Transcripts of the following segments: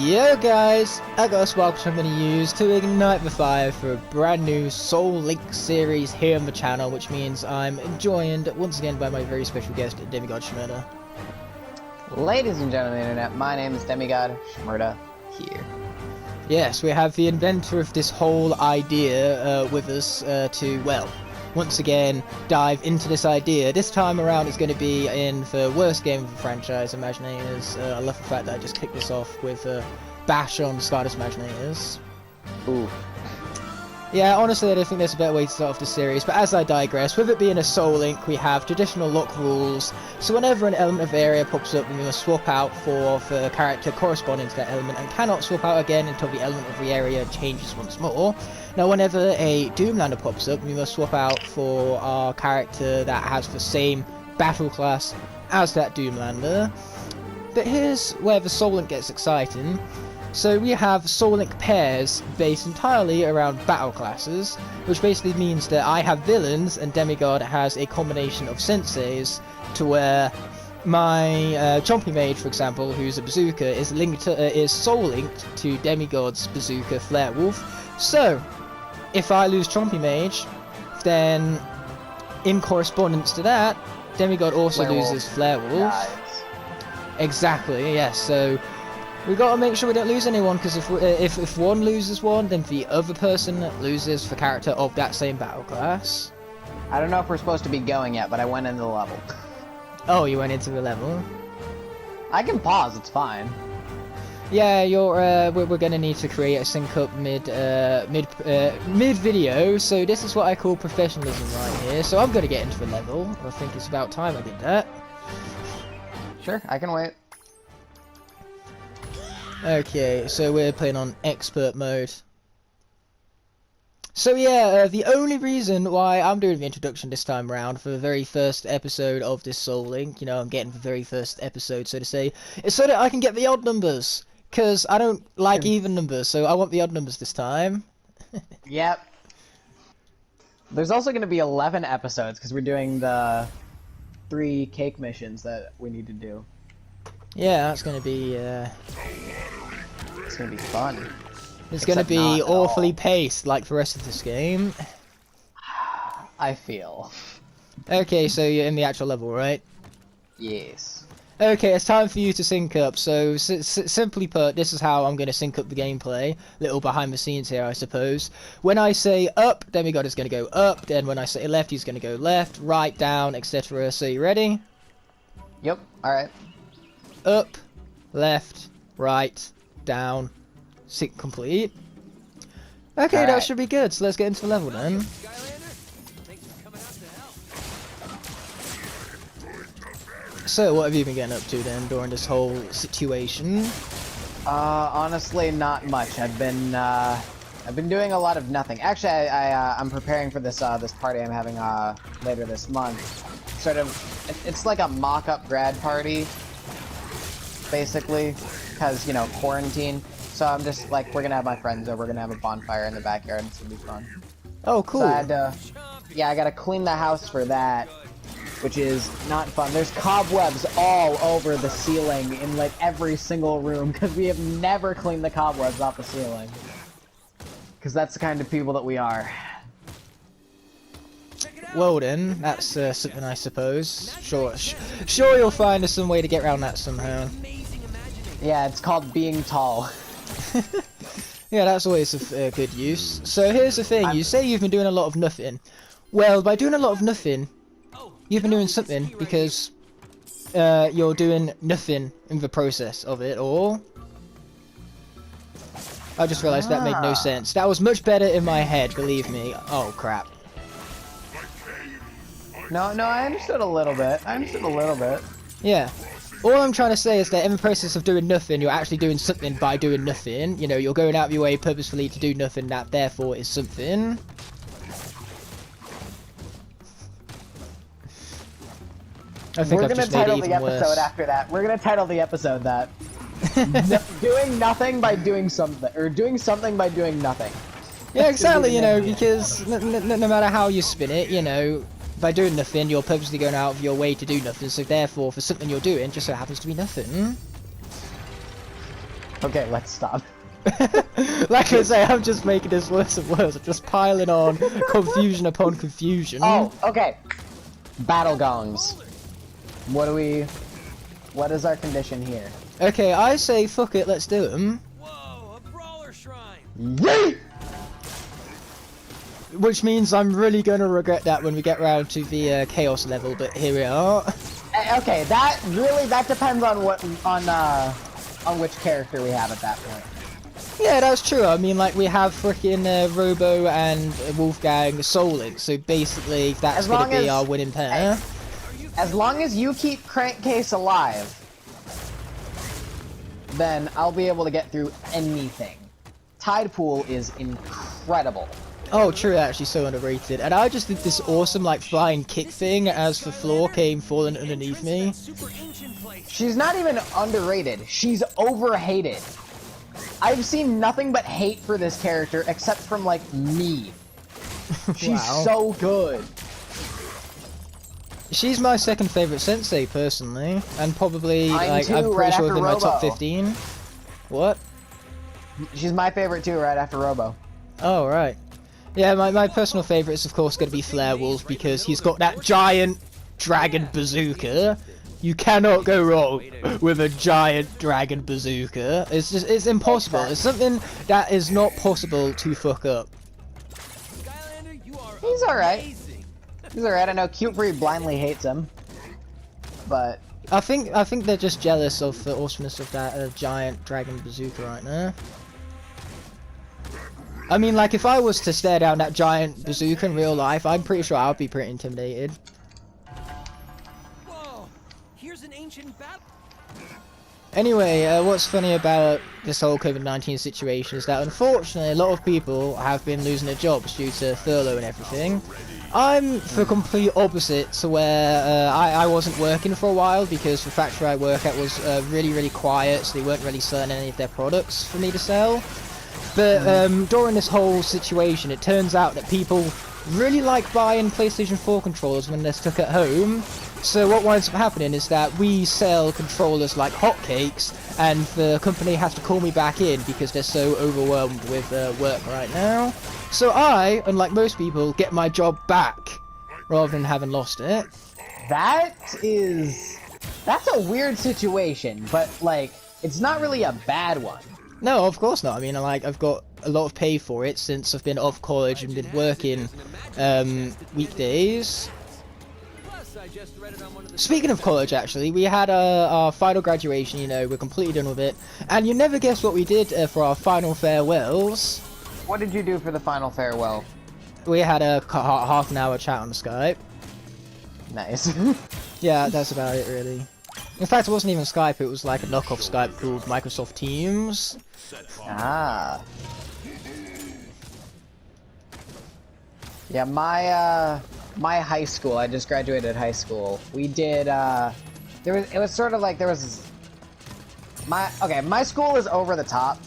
Yo guys, I got a spark which I'm going to use to ignite the fire for a brand new Soul Link series here on the channel, which means I'm joined once again by my very special guest, Demigod Shmurda. Ladies and gentlemen of the internet, my name is Demigod Shmurda here. Yes, we have the inventor of this whole idea with us to, well, once again dive into this idea. This time around it's going to be in the worst game of the franchise, Imaginators. I love the fact that I just kicked this off with a bash on Skylanders Imaginators. Ooh. Yeah, honestly I don't think there's a better way to start off the series, but as I digress, with it being a Soul Link we have traditional lock rules, so whenever an element of the area pops up we must swap out for the character corresponding to that element and cannot swap out again until the element of the area changes once more. Now whenever a Doomlander pops up we must swap out for our character that has the same battle class as that Doomlander. But here's where the Soul Link gets exciting. So we have Soul Link pairs based entirely around battle classes, which basically means that I have villains and Demigod has a combination of Senseis, to where my Chompy Mage, for example, who's a bazooka, is linked to, is Soul Linked to Demigod's bazooka Flare Wolf. So if I lose Chompy Mage, then in correspondence to that, Demigod also loses Flare Wolf. Exactly, yes. So we gotta make sure we don't lose anyone, because if one loses one, then the other person loses the character of that same battle class. I don't know if we're supposed to be going yet, but I went into the level. Oh, you went into the level? I can pause, it's fine. Yeah, we're gonna need to create a sync up mid video, so this is what I call professionalism right here. So I'm gonna get into the level. I think it's about time I did that. Sure, I can wait. Okay, so we're playing on expert mode. So yeah, the only reason why I'm doing the introduction this time around for the very first episode of this Soul Link, you know, I'm getting the very first episode, so to say, is so that I can get the odd numbers. Because I don't like even numbers, so I want the odd numbers this time. Yep. There's also going to be 11 episodes, because we're doing the 3 cake missions that we need to do. Yeah, that's going to be, It's going to be fun. It's going to be awfully paced, like the rest of this game. I feel. Okay, so you're in the actual level, right? Yes. Okay, it's time for you to sync up. So, simply put, this is how I'm going to sync up the gameplay. Little behind the scenes here, I suppose. When I say up, Demigod is going to go up. Then when I say left, he's going to go left, right, down, etc. So, you ready? Yep, alright. Up, left, right, down, sync complete. Okay, that should be good. So let's get into the level then. So what have you been getting up to then during this whole situation? Honestly, not much. I've been doing a lot of nothing. Actually, I'm preparing for this this party I'm having later this month. Sort of, it's like a mock-up grad party, basically, because, you know, quarantine. So I'm just like, we're gonna have my friends over, we're gonna have a bonfire in the backyard, it's gonna be fun. Oh, cool. So I had to, yeah, I gotta clean the house for that, which is not fun. There's cobwebs all over the ceiling in like every single room, because we have never cleaned the cobwebs off the ceiling. Because that's the kind of people that we are. Well then, that's something I suppose. Sure you'll find us some way to get around that somehow. Yeah, it's called being tall. Yeah, that's always a good use. So here's the thing, you say you've been doing a lot of nothing. Well, by doing a lot of nothing, you've been doing something because you're doing nothing in the process of it, or... I just realised that made no sense. That was much better in my head, believe me. Oh, crap. No, I understood a little bit. Yeah. All I'm trying to say is that in the process of doing nothing, you're actually doing something by doing nothing. You know, you're going out of your way purposefully to do nothing, that therefore is something. I think I've just made it even worse. We're gonna title the episode after that. We're gonna title the episode that. Doing nothing by doing something, or doing something by doing nothing. Yeah, exactly, you know, because no matter how you spin it, you know, by doing nothing, you're purposely going out of your way to do nothing, so therefore, for something you're doing, just so happens to be nothing. Okay, let's stop. Like I say, I'm just making this worse and worse. I'm just piling on confusion upon confusion. Oh, okay. Battle gongs. What is our condition here? Okay, I say fuck it, let's do them. Whoa, a brawler shrine. Yeet! Which means I'm really gonna regret that when we get round to the chaos level, but here we are. Okay, that depends on on which character we have at that point. Yeah, that's true. I mean, like, we have frickin' Robo and Wolfgang Soul Link, so basically that's gonna be our winning pair. As long as you keep Crankcase alive, then I'll be able to get through anything. Tide Pool is incredible. Oh, true, actually, so underrated. And I just did this awesome, like, flying kick thing as the floor came falling underneath me. She's not even underrated. She's overhated. I've seen nothing but hate for this character except from, like, me. She's Wow. so good. She's my second favorite Sensei, personally. And probably, Mine like, too, I'm pretty right sure after within my top Robo. 15. What? She's my favorite too, right after Robo. Oh, right. Yeah, my personal favourite is, of course, going to be Flare Wolf, because he's got that giant dragon bazooka. You cannot go wrong with a giant dragon bazooka. It's impossible. It's something that is not possible to fuck up. Skylander, you are He's alright. amazing. He's alright. I know Cute Breed blindly hates him. But I think they're just jealous of the awesomeness of that giant dragon bazooka right now. I mean, like, if I was to stare down that giant bazooka in real life, I'm pretty sure I'd be pretty intimidated. Whoa, here's an ancient battle. Anyway, what's funny about this whole COVID-19 situation is that unfortunately a lot of people have been losing their jobs due to furlough and everything. I'm the complete opposite to where I wasn't working for a while because the factory I work at was really quiet, so they weren't really selling any of their products for me to sell. But during this whole situation, it turns out that people really like buying PlayStation 4 controllers when they're stuck at home. So what winds up happening is that we sell controllers like hotcakes, and the company has to call me back in because they're so overwhelmed with work right now. So I, unlike most people, get my job back rather than having lost it. that's a weird situation, but like it's not really a bad one. No, of course not. I mean, like, I've got a lot of pay for it since I've been off college and been working weekdays. Plus, I just read it on one of the Speaking of college, actually, we had our final graduation, you know, we're completely done with it. And you never guess what we did for our final farewells. What did you do for the final farewell? We had a half an hour chat on Skype. Nice. Yeah, that's about it, really. In fact, it wasn't even Skype, it was like a knockoff Skype called Microsoft Teams. Ah. Yeah, my high school, I just graduated high school. We did it was sort of like my school is over the top.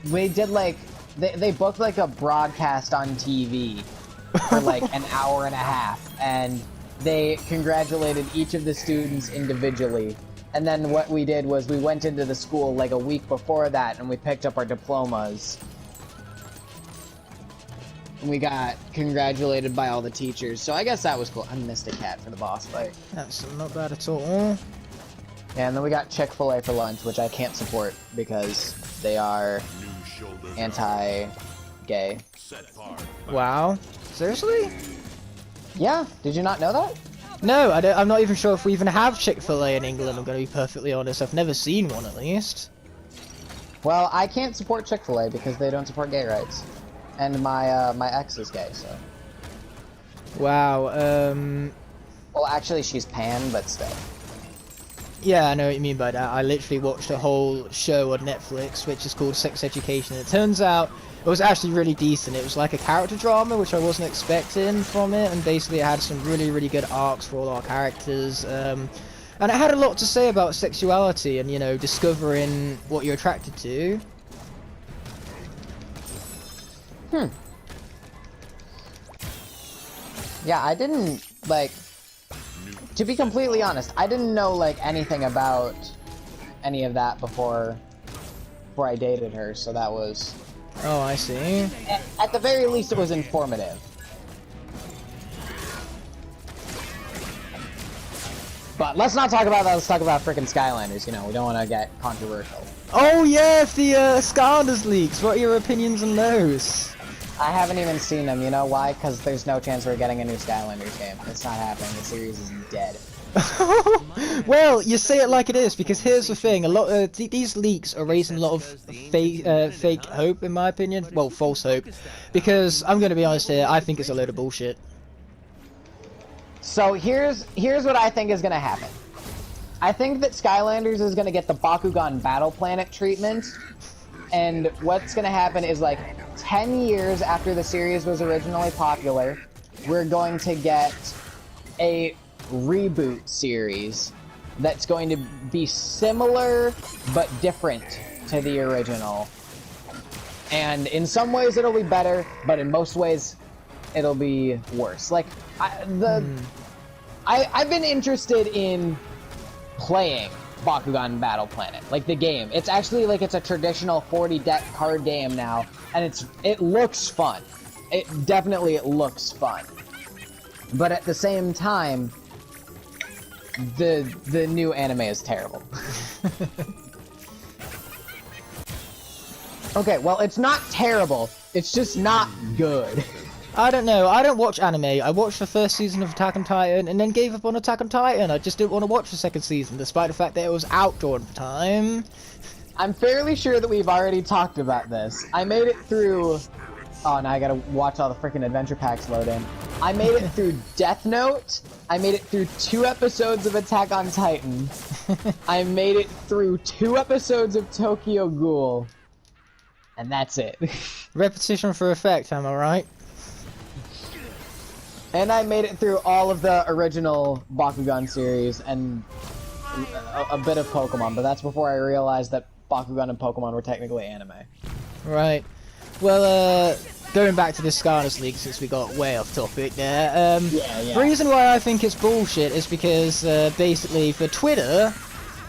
We did like they booked like a broadcast on TV for like an hour and a half, and they congratulated each of the students individually. And then what we did was we went into the school like a week before that and we picked up our diplomas. And we got congratulated by all the teachers. So I guess that was cool. I missed a cat for the boss fight. That's not bad at all. Yeah, and then we got Chick-fil-A for lunch, which I can't support because they are anti-gay. Wow. Seriously? Yeah, did you not know that? No, I'm not even sure if we even have Chick-fil-A in England, I'm going to be perfectly honest. I've never seen one, at least. Well, I can't support Chick-fil-A because they don't support gay rights. And my ex is gay, so... Wow, Well, actually, she's pan, but still. yeah, I know what you mean by that. I literally watched a whole show on Netflix, which is called Sex Education, and it turns out it was actually really decent. It was like a character drama, which I wasn't expecting from it, and basically it had some really good arcs for all our characters, and it had a lot to say about sexuality and, you know, discovering what you're attracted to. Yeah, I didn't, like... To be completely honest, I didn't know, like, anything about any of that before before I dated her, so that was... Oh, I see. At the very least, it was informative. But let's not talk about that, let's talk about frickin' Skylanders, you know, we don't want to get controversial. Oh yeah, the Skylanders leaks. What are your opinions on those? I haven't even seen them, you know why? Because there's no chance we're getting a new Skylanders game. It's not happening, the series is dead. Well, you say it like it is, because here's the thing: a lot of these leaks are raising a lot of fake hope, in my opinion. Well, false hope, because I'm going to be honest here. I think it's a load of bullshit. So here's what I think is going to happen. I think that Skylanders is going to get the Bakugan Battle Planet treatment, and what's going to happen is like 10 years after the series was originally popular, we're going to get a reboot series that's going to be similar but different to the original. And in some ways it'll be better, but in most ways it'll be worse. Like, I've been interested in playing Bakugan Battle Planet, like the game. It's actually like it's a traditional 40 deck card game now, and it looks fun. It definitely looks fun. But at the same time, the new anime is terrible. Okay, well, it's not terrible. It's just not good. I don't know. I don't watch anime. I watched the first season of Attack on Titan and then gave up on Attack on Titan. I just didn't want to watch the second season, despite the fact that it was out during the time. I'm fairly sure that we've already talked about this. I made it through... Oh, now I gotta watch all the freaking adventure packs load in. I made it through Death Note. I made it through 2 episodes of Attack on Titan. I made it through 2 episodes of Tokyo Ghoul. And that's it. Repetition for effect, am I right? And I made it through all of the original Bakugan series and a bit of Pokemon, but that's before I realized that Bakugan and Pokemon were technically anime. Right. Well, going back to the Skylanders League, since we got way off topic there, the reason why I think it's bullshit is because, basically, for Twitter,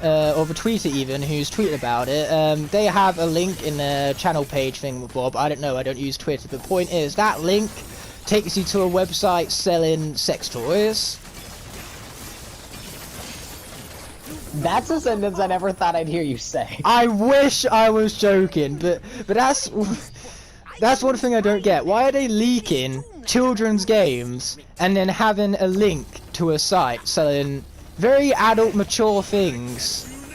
or the tweeter even, who's tweeted about it, they have a link in their channel page thing with Bob. I don't know, I don't use Twitter. The point is, that link takes you to a website selling sex toys. That's a sentence I never thought I'd hear you say. I wish I was joking, but that's one thing I don't get. Why are they leaking children's games and then having a link to a site selling very adult, mature things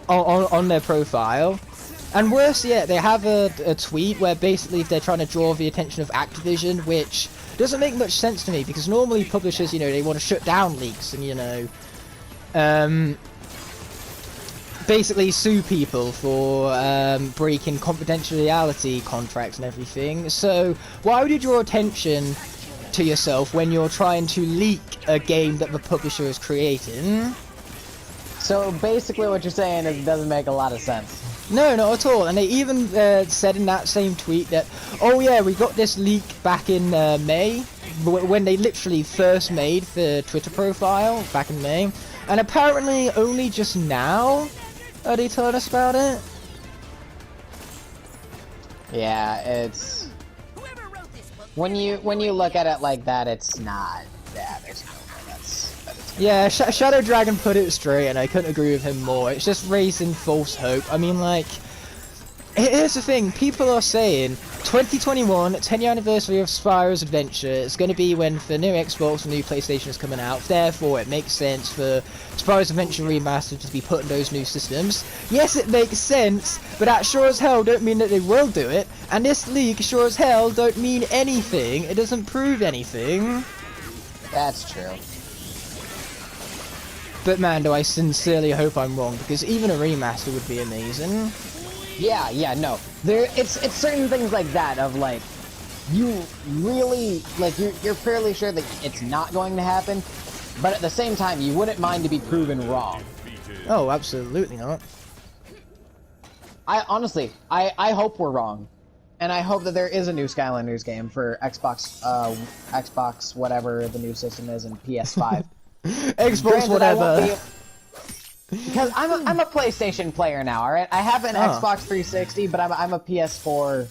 on their profile? And worse yet, they have a tweet where basically they're trying to draw the attention of Activision, which doesn't make much sense to me, because normally publishers, you know, they want to shut down leaks and, you know, basically sue people for breaking confidentiality contracts and everything. So why would you draw attention to yourself when you're trying to leak a game that the publisher is creating? So basically what you're saying is it doesn't make a lot of sense. No, not at all. And they even said in that same tweet that, oh yeah, we got this leak back in May, when they literally first made the Twitter profile, back in May. And apparently only just now are they telling us about it? Yeah, it's... When you look at it like that, it's not... Yeah, there's no way that's yeah, Shadow Dragon put it straight, and I couldn't agree with him more. It's just raising false hope. I mean, like, here's the thing. People are saying 2021, 10-year anniversary of Spyro's Adventure. It's going to be when the new Xbox and new PlayStation is coming out. Therefore, it makes sense for Spyro's Adventure Remastered to be put in those new systems. Yes, it makes sense, but that sure as hell don't mean that they will do it. And this leak sure as hell don't mean anything. It doesn't prove anything. That's true. But man, do I sincerely hope I'm wrong, because even a remaster would be amazing. Yeah, no. It's certain things like that of like, you really, like, you're fairly sure that it's not going to happen, but at the same time, you wouldn't mind to be proven wrong. Oh, absolutely not. I honestly hope we're wrong. And I hope that there is a new Skylanders game for Xbox, whatever the new system is, and PS5. Xbox, Granted, whatever. Because I'm a PlayStation player now, alright? I have an Xbox 360, but I'm a PS4.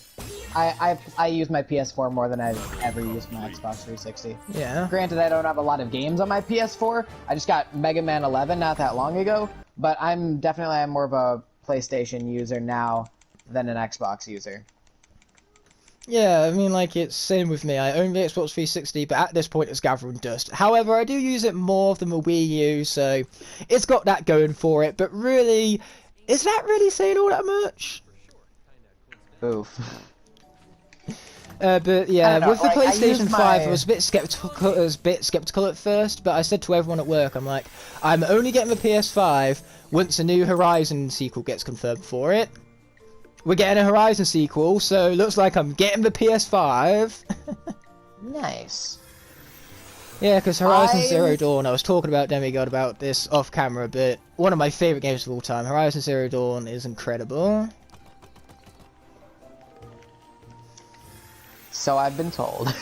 I use my PS4 more than I've ever used my Xbox 360. Yeah. Granted, I don't have a lot of games on my PS4. I just got Mega Man 11 not that long ago, but I'm more of a PlayStation user now than an Xbox user. Yeah, I mean, like, it's same with me. I own the Xbox 360, but at this point it's gathering dust. However, I do use it more than the Wii U, so it's got that going for it. But really, is that really saying all that much? Oof. But yeah, with the like, PlayStation 5, I was a bit skeptical at first, but I said to everyone at work, I'm like, I'm only getting the PS5 once a new Horizon sequel gets confirmed for it. We're getting a Horizon sequel, so looks like I'm getting the PS5. Nice. Yeah, because Horizon Zero Dawn, I was talking about Demigod about this off camera, but one of my favourite games of all time, Horizon Zero Dawn, is incredible. So I've been told.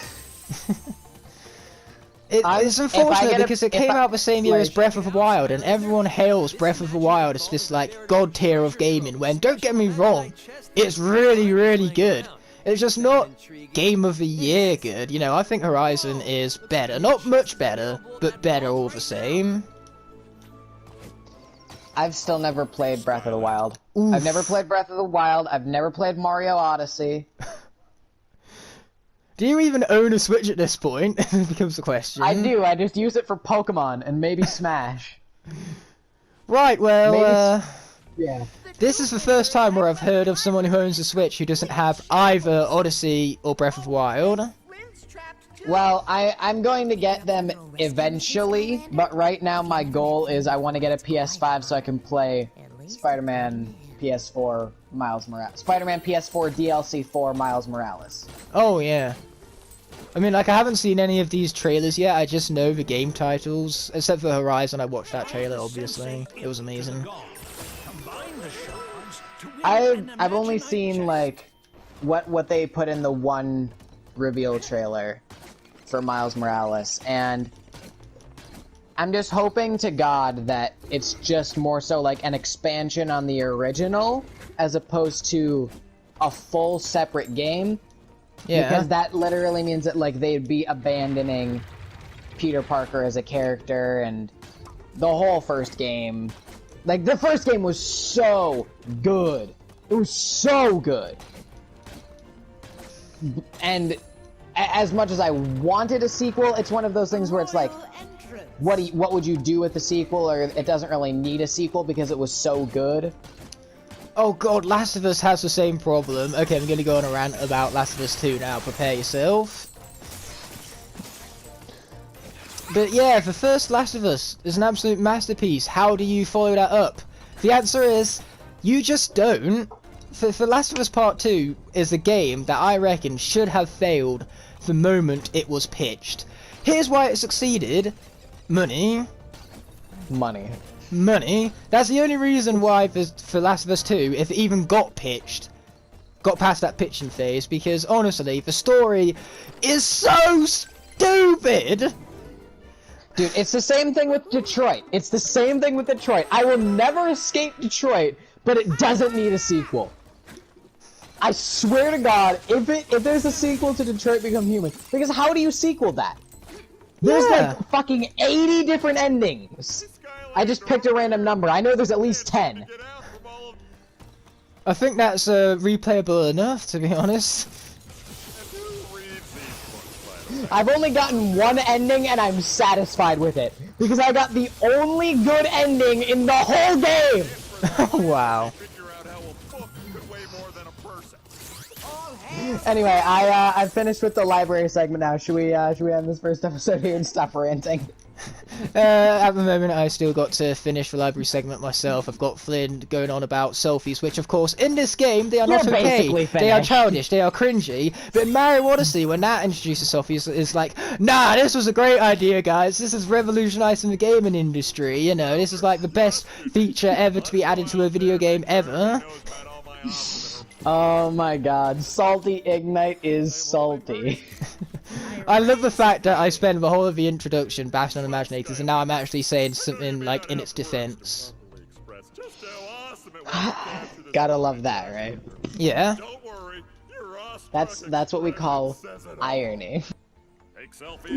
It's unfortunate because it came out the same year as Breath of the Wild, and everyone hails Breath of the Wild as this like god tier of gaming, when don't get me wrong, it's really, really good. It's just not Game of the Year good. You know, I think Horizon is better. Not much better, but better all the same. I've still never played Breath of the Wild. Oof. I've never played Breath of the Wild. I've never played Mario Odyssey. Do you even own a Switch at this point? Becomes the question. I do. I just use it for Pokemon and maybe Smash. Right, well, yeah. this is the first time where I've heard of someone who owns a Switch who doesn't have either Odyssey or Breath of the Wild. Well, I'm going to get them eventually, but right now my goal is I want to get a PS5 so I can play Spider-Man PS4 Miles Morales. Spider-Man PS4 DLC 4 Miles Morales. Oh, yeah. I mean, like, I haven't seen any of these trailers yet, I just know the game titles. Except for Horizon, I watched that trailer, obviously. It was amazing. I've only seen, like, what they put in the one reveal trailer for Miles Morales, and I'm just hoping to God that it's just more so like an expansion on the original as opposed to a full separate game. Yeah. Because that literally means that like they'd be abandoning Peter Parker as a character and the whole first game. Like the first game was so good. It was so good. And as much as I wanted a sequel, it's one of those things where it's like, what would you do with the sequel, or it doesn't really need a sequel because it was so good. Oh god, Last of Us has the same problem. Okay, I'm gonna go on a rant about Last of Us 2 now, prepare yourself. But yeah, the first Last of Us is an absolute masterpiece. How do you follow that up? The answer is, you just don't. For Last of Us Part 2 is a game that I reckon should have failed the moment it was pitched. Here's why it succeeded. Money. Money. Money. That's the only reason why for Last of Us 2, if it even got pitched, got past that pitching phase, because honestly, the story is so stupid! Dude, it's the same thing with Detroit. It's the same thing with Detroit. I will never escape Detroit, but it doesn't need a sequel. I swear to God, if there's a sequel to Detroit Become Human, because how do you sequel that? There's like fucking 80 different endings. I just picked a random number. I know there's at least 10. I think that's replayable enough, to be honest. I've only gotten one ending and I'm satisfied with it. Because I got the only good ending in the whole game! Wow. Anyway, I've finished with the library segment now. Should we end this first episode here and stop ranting? At the moment, I still got to finish the library segment myself. I've got Flynn going on about selfies, which, of course, in this game, they are not okay. They are childish, they are cringy. But in Mario Odyssey, when that introduces selfies, is like, nah, this was a great idea, guys. This is revolutionizing the gaming industry. You know, this is like the best feature ever to be added to a video game ever. Oh my god, Salty Ignite is salty. I love the fact that I spend the whole of the introduction bashing on Imaginators, and now I'm actually saying something like in its defense. Gotta love that, right? Yeah. Don't worry, your That's what we call irony.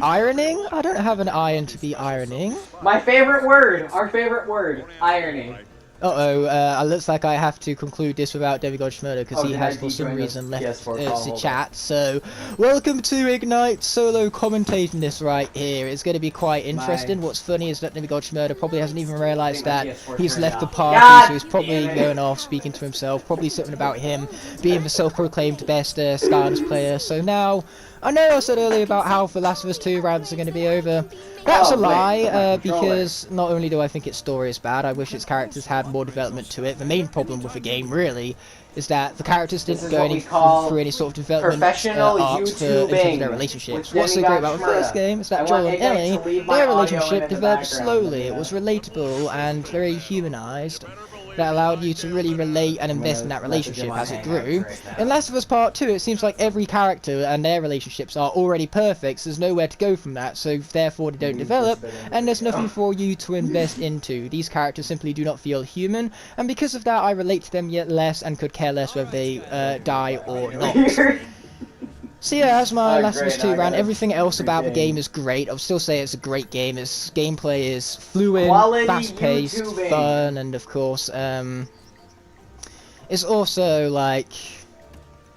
Ironing? I don't have an iron to be ironing. My favorite word, our favorite word, irony. Looks like I have to conclude this without Demigod Schmurder because he has for some reason left the chat. So, welcome to Ignite solo commentating this right here. It's going to be quite interesting. What's funny is that Demigod Schmurder probably hasn't even realised that he's left the party, so he's probably going off speaking to himself, probably something about him being the self-proclaimed best Skylanders player. So now, I know I said earlier about how The Last of Us 2 rounds are going to be over. That's a lie, because not only do I think its story is bad, I wish its characters had more development to it. The main problem with the game, really, is that the characters didn't go through any sort of development arcs in terms of their relationships. What's so great about the first game is that Joel and Ellie, their relationship developed slowly. It was relatable and very humanized. That allowed you to really relate and invest in that relationship as it grew. In Last of Us Part 2, it seems like every character and their relationships are already perfect, so there's nowhere to go from that, so therefore they don't develop, and there's nothing for you to invest into. These characters simply do not feel human, and because of that I relate to them yet less and could care less whether they die or not. So yeah, that's my Last of Us 2 rant. Everything else about the game is great. I'll still say it's a great game. Its gameplay is fluid, fast-paced, fun, and of course, it's also, like,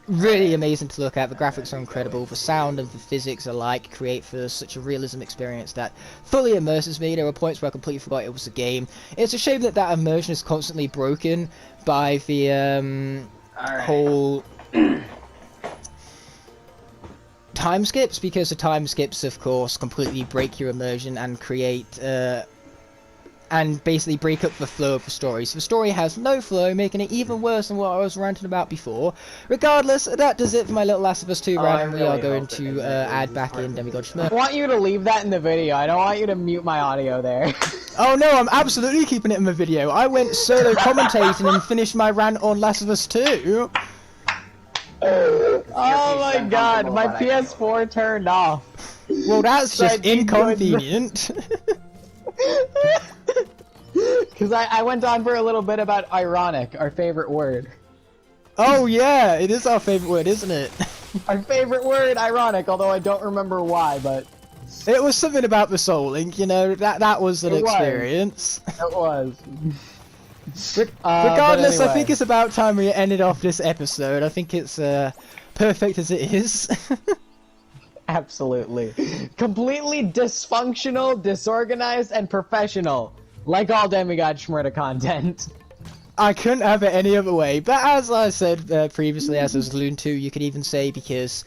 really amazing to look at. The graphics are incredible. The sound and the physics alike create for such a realism experience that fully immerses me. There were points where I completely forgot it was a game. It's a shame that that immersion is constantly broken by the whole time skips, because the time skips of course completely break your immersion and create and basically break up the flow of the story. So the story has no flow, making it even worse than what I was ranting about before. Regardless, that does it for my little Last of Us 2 rant, and we are going to add back in Demigod Schmurder. I want you to leave that in the video. I don't want you to mute my audio there. Oh no, I'm absolutely keeping it in the video. I went solo commentating and finished my rant on Last of Us 2. Oh my god, my PS4 turned off. Well, that's just inconvenient. Because I went on for a little bit about ironic, our favorite word. Oh yeah, it is our favorite word, isn't it? Our favorite word, ironic, although I don't remember why, but... It was something about the Soul Link, you know, that was an experience. It was. Regardless, anyway. I think it's about time we ended off this episode. I think it's perfect as it is. Absolutely. Completely dysfunctional, disorganized, and professional. Like all Demigod Schmurda content. I couldn't have it any other way. But as I said previously, as I was alluding to, you could even say, because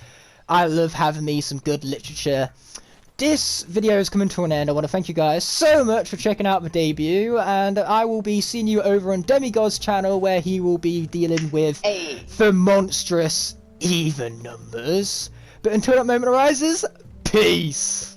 I love having me some good literature. This video is coming to an end. I want to thank you guys so much for checking out the debut, and I will be seeing you over on Demigod's channel, where he will be dealing with the monstrous even numbers. But until that moment arises, peace!